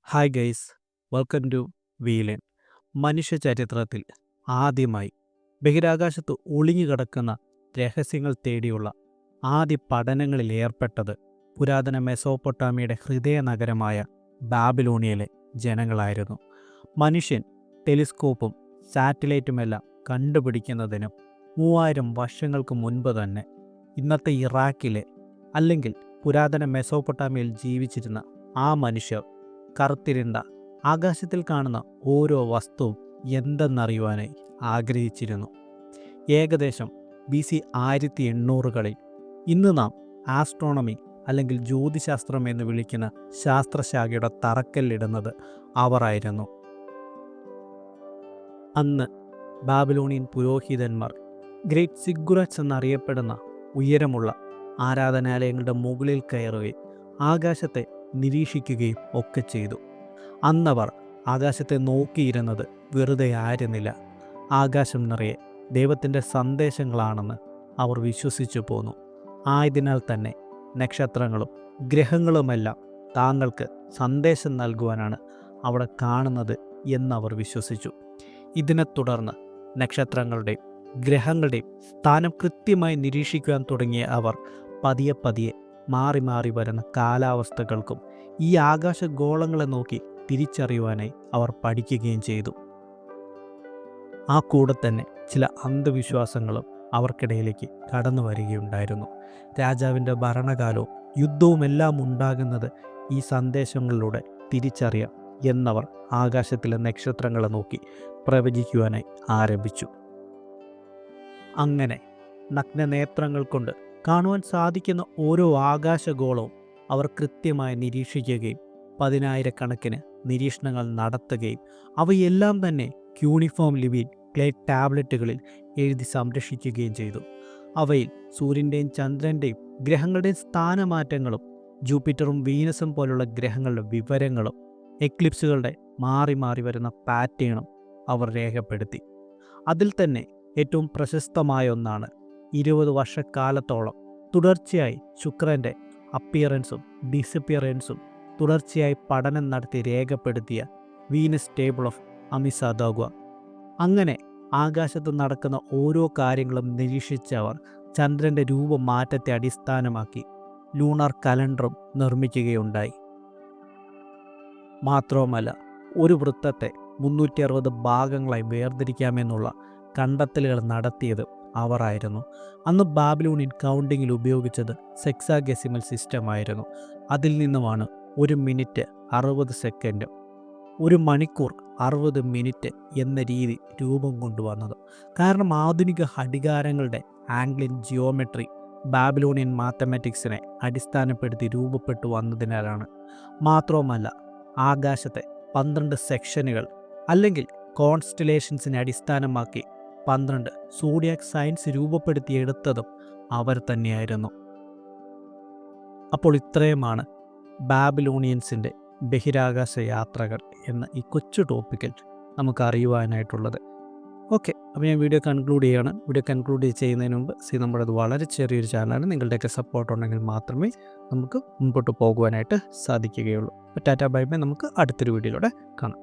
Hi guys, welcome to വീലൻ. മനുഷ്യ ചരിത്രത്തിൽ ആദ്യമായി ബഹിരാകാശത്ത് ഒളിഞ്ഞുകിടക്കുന്ന രഹസ്യങ്ങൾ തേടിയുള്ള ആദ്യ പഠനങ്ങളിൽ ഏർപ്പെട്ടത് പുരാതന മെസോപ്പൊട്ടാമിയയുടെ ഹൃദയ നഗരമായ ബാബിലോണിയയിലെ ജനങ്ങളായിരുന്നു. മനുഷ്യൻ ടെലിസ്കോപ്പും സാറ്റലൈറ്റുമെല്ലാം കണ്ടുപിടിക്കുന്നതിനും 3000 വർഷങ്ങൾക്ക് മുൻപ് തന്നെ ഇന്നത്തെ ഇറാഖിലെ അല്ലെങ്കിൽ പുരാതന മെസോപ്പൊട്ടാമിയയിൽ ജീവിച്ചിരുന്ന ആ മനുഷ്യർ കറുത്തിരുണ്ട ആകാശത്തിൽ കാണുന്ന ഓരോ വസ്തുവും എന്തെന്നറിയുവാനായി ആഗ്രഹിച്ചിരുന്നു. ഏകദേശം BC 1800-കളിൽ ഇന്ന് നാം ആസ്ട്രോണമി അല്ലെങ്കിൽ ജ്യോതിശാസ്ത്രം എന്ന് വിളിക്കുന്ന ശാസ്ത്രശാഖയുടെ തറക്കല്ലിടുന്നത് അവരായിരുന്നു. അന്ന് ബാബിലോണിയൻ പുരോഹിതന്മാർ ഗ്രേറ്റ് സിഗുററ്റ്സ് എന്നറിയപ്പെടുന്ന ഉയരമുള്ള ആരാധനാലയങ്ങളുടെ മുകളിൽ കയറുകയും ആകാശത്തെ നിരീക്ഷിക്കുകയും ഒക്കെ ചെയ്തു. അന്നവർ ആകാശത്തെ നോക്കിയിരുന്നത് വെറുതെ ആയിരുന്നില്ല, ആകാശം നിറയെ ദൈവത്തിൻ്റെ സന്ദേശങ്ങളാണെന്ന് അവർ വിശ്വസിച്ചു പോന്നു. ആയതിനാൽ തന്നെ നക്ഷത്രങ്ങളും ഗ്രഹങ്ങളുമെല്ലാം താങ്കൾക്ക് സന്ദേശം നൽകുവാനാണ് അവിടെ കാണുന്നത് എന്നവർ വിശ്വസിച്ചു. ഇതിനെ തുടർന്ന് നക്ഷത്രങ്ങളുടെയും ഗ്രഹങ്ങളുടെയും സ്ഥാനം കൃത്യമായി നിരീക്ഷിക്കുവാൻ തുടങ്ങിയ അവർ പതിയെ പതിയെ മാറി മാറി വരുന്ന കാലാവസ്ഥകൾക്കും ഈ ആകാശഗോളങ്ങളെ നോക്കി തിരിച്ചറിയുവാനായി അവർ പഠിക്കുകയും ചെയ്തു. ആ കൂടെ തന്നെ ചില അന്ധവിശ്വാസങ്ങളും അവർക്കിടയിലേക്ക് കടന്നു വരികയുണ്ടായിരുന്നു. രാജാവിൻ്റെ ഭരണകാലവും യുദ്ധവും എല്ലാം ഉണ്ടാകുന്നത് ഈ സന്ദേശങ്ങളിലൂടെ തിരിച്ചറിയാം എന്നവർ ആകാശത്തിലെ നക്ഷത്രങ്ങളെ നോക്കി പ്രവചിക്കുവാനായി ആരംഭിച്ചു. അങ്ങനെ നഗ്നനേത്രങ്ങൾ കൊണ്ട് കാണുവാൻ സാധിക്കുന്ന ഓരോ ആകാശഗോളവും അവർ കൃത്യമായി നിരീക്ഷിക്കുകയും 10,000-കണക്കിന് നിരീക്ഷണങ്ങൾ നടത്തുകയും അവയെല്ലാം തന്നെ ക്യൂണിഫോം ലിപിയിൽ ക്ലേ ടാബ്ലറ്റുകളിൽ എഴുതി സംരക്ഷിക്കുകയും ചെയ്തു. അവയിൽ സൂര്യൻ്റെയും ചന്ദ്രൻ്റെയും ഗ്രഹങ്ങളുടെയും സ്ഥാനമാറ്റങ്ങളും ജൂപ്പിറ്ററും വീനസും പോലുള്ള ഗ്രഹങ്ങളുടെ വിവരങ്ങളും എക്ലിപ്സുകളുടെ മാറി മാറി വരുന്ന പാറ്റേണും അവർ രേഖപ്പെടുത്തി. അതിൽ തന്നെ ഏറ്റവും പ്രശസ്തമായ ഒന്നാണ് 20 വർഷക്കാലത്തോളം തുടർച്ചയായി ശുക്രൻ്റെ അപ്പിയറൻസും ഡിസപ്പിയറൻസും തുടർച്ചയായി പഠനം നടത്തി രേഖപ്പെടുത്തിയ വീനസ് ടേബിൾ ഓഫ് അമിസാദാഗ്വ. അങ്ങനെ ആകാശത്ത് നടക്കുന്ന ഓരോ കാര്യങ്ങളും നിരീക്ഷിച്ചവർ ചന്ദ്രൻ്റെ രൂപമാറ്റത്തെ അടിസ്ഥാനമാക്കി ലൂണാർ കലണ്ടറും നിർമ്മിക്കുകയുണ്ടായി. മാത്രവുമല്ല, ഒരു വൃത്തത്തെ 360 ഭാഗങ്ങളായി വേർതിരിക്കാമെന്നുള്ള കണ്ടെത്തലുകൾ നടത്തിയത് അവരായിരുന്നു. അന്ന് ബാബിലോണിയൻ കൗണ്ടിങ്ങിൽ ഉപയോഗിച്ചത് സെക്സാഗെസിമൽ സിസ്റ്റമായിരുന്നു. അതിൽ നിന്നുമാണ് 1 മിനിറ്റ് 60 സെക്കൻഡും 1 മണിക്കൂർ 60 മിനിറ്റ് എന്ന രീതി രൂപം കൊണ്ടുവന്നത്. കാരണം ആധുനിക ഘടികാരങ്ങളുടെ ആംഗ്ലിൻ ജിയോമെട്രി ബാബിലോണിയൻ മാത്തമാറ്റിക്സിനെ അടിസ്ഥാനപ്പെടുത്തി രൂപപ്പെട്ടു വന്നതിനാലാണ്. മാത്രവുമല്ല, ആകാശത്തെ 12 സെക്ഷനുകൾ അല്ലെങ്കിൽ കോൺസ്റ്റലേഷൻസിനെ അടിസ്ഥാനമാക്കി 12 സോഡിയാക് സയൻസ് രൂപപ്പെടുത്തിയെടുത്തതും അവർ തന്നെയായിരുന്നു. അപ്പോൾ ഇത്രയുമാണ് ബാബിലോണിയൻസിൻ്റെ ബഹിരാകാശ യാത്രകൾ എന്ന ഈ കൊച്ചു ടോപ്പിക്കിൽ നമുക്ക് അറിയുവാനായിട്ടുള്ളത്. ഓക്കെ, അപ്പോൾ ഞാൻ വീഡിയോ കൺക്ലൂഡ് ചെയ്യുകയാണ്. വീഡിയോ കൺക്ലൂഡ് ചെയ്യുന്നതിന് മുമ്പ് നമ്മുടേത് വളരെ ചെറിയൊരു ചാനലാണ്. നിങ്ങളുടെയൊക്കെ സപ്പോർട്ട് ഉണ്ടെങ്കിൽ മാത്രമേ നമുക്ക് മുൻപോട്ട് പോകുവാനായിട്ട് സാധിക്കുകയുള്ളൂ. Tata bye bye. നമുക്ക് അടുത്തൊരു വീഡിയോയിലൂടെ കാണാം.